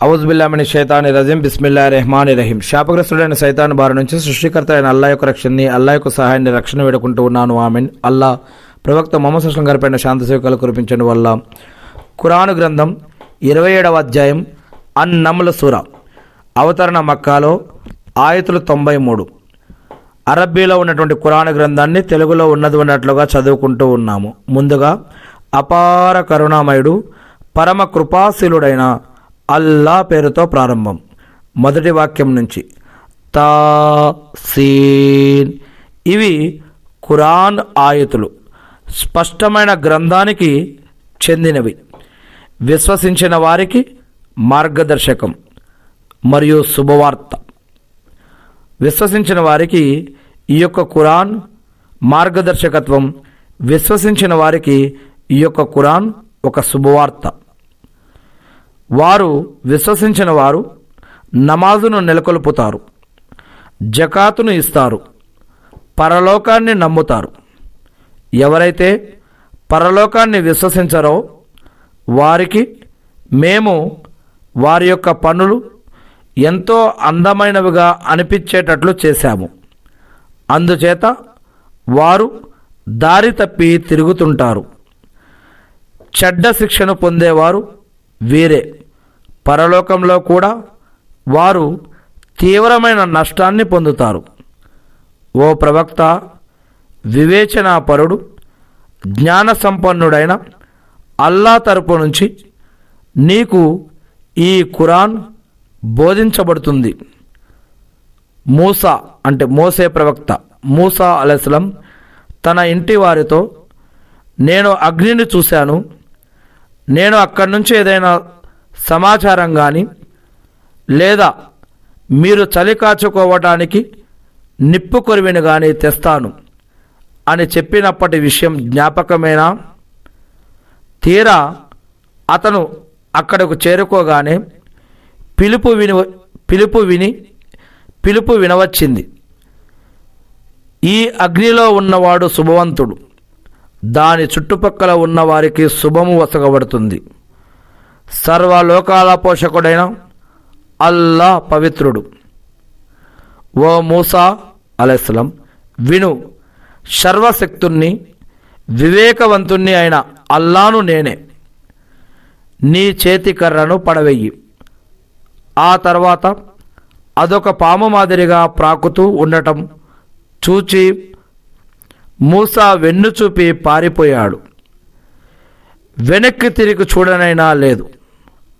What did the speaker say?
ఔజుబిల్లాహిమిన షైతాని రజీం బిస్మిల్లాహిర్ రెహమానిర్ రహీం. శాపగ్రస్తుడైన సైతాన్ బారి నుంచి సృష్టికర్త అయిన అల్లా యొక్క రక్షణని, అల్లా యొక్క సహాయాన్ని, రక్షణ వేడుకుంటూ ఉన్నాను. ఆమీన్. అల్లా ప్రవక్త ముహమ్మద్ సల్లల్లాహు అలైహి వసల్లం గారిపైన శాంతి సేవకాలు కురిపించడం వల్ల ఖురాను గ్రంథం 27వ అధ్యాయం అన్-నమ్ల్ సూరా అవతరణ మక్కాలో ఆయతులు 93. అరబ్బీలో ఉన్నటువంటి ఖురాను గ్రంథాన్ని తెలుగులో ఉన్నట్లుగా చదువుకుంటూ ఉన్నాము. ముందుగా అపార కరుణామయుడు పరమ కృపాశీలుడైన అల్లా పేరుతో ప్రారంభం. మొదటి వాక్యం నుంచి తాసీన్. ఇవి ఖురాన్ ఆయతులు, స్పష్టమైన గ్రంథానికి చెందినవి, విశ్వసించిన వారికి మార్గదర్శకం మరియు శుభవార్త. విశ్వసించిన వారికి ఈ యొక్క ఖురాన్ మార్గదర్శకత్వం, విశ్వసించిన వారికి ఈ యొక్క ఖురాన్ ఒక శుభవార్త. వారు విశ్వసించిన వారు నమాజును నెలకొల్పుతారు, జకాతును ఇస్తారు, పరలోకాన్ని నమ్ముతారు. ఎవరైతే పరలోకాన్ని విశ్వసించరో వారికి మేము వారి యొక్క పనులు ఎంతో అందమైనవిగా అనిపించేటట్లు చేశాము. అందుచేత వారు దారి తప్పి తిరుగుతుంటారు. చెడ్డ శిక్షను పొందేవారు వీరే. పరలోకంలో కూడా వారు తీవ్రమైన నష్టాన్ని పొందుతారు. ఓ ప్రవక్త, వివేచనాపరుడు, జ్ఞాన సంపన్నుడైన అల్లా తరపు నుంచి నీకు ఈ ఖురాన్ బోధించబడుతుంది. మూసా అంటే మోసే ప్రవక్త మూసా అలైహిస్సలాం తన ఇంటి వారితో, నేను అగ్నిని చూశాను, నేను అక్కడి నుంచి ఏదైనా సమాచారం కానీ లేదా మీరు చలి కాచుకోవటానికి నిప్పు కొరివిని కానీ తెస్తాను అని చెప్పినప్పటి విషయం జ్ఞాపకమేనా? తీరా అతను అక్కడకు చేరుకోగానే పిలుపు వినవచ్చింది. ఈ అగ్నిలో ఉన్నవాడు శుభవంతుడు, దాని చుట్టుపక్కల ఉన్నవారికి శుభము వసగబడుతుంది. సర్వలోకాల పోషకుడైన అల్లా పవిత్రుడు. ఓ మూసా అలైహిస్సలాం, విను, సర్వశక్తుణ్ణి, వివేకవంతుణ్ణి అయిన అల్లాను నేనే. నీ చేతి కర్రను పడవెయ్యి. ఆ తర్వాత అదొక పాము మాదిరిగా ప్రాకుతూ ఉండటం చూచి మూసా వెన్ను చూపి పారిపోయాడు. వెనక్కి తిరిగి చూడనైనా లేదు.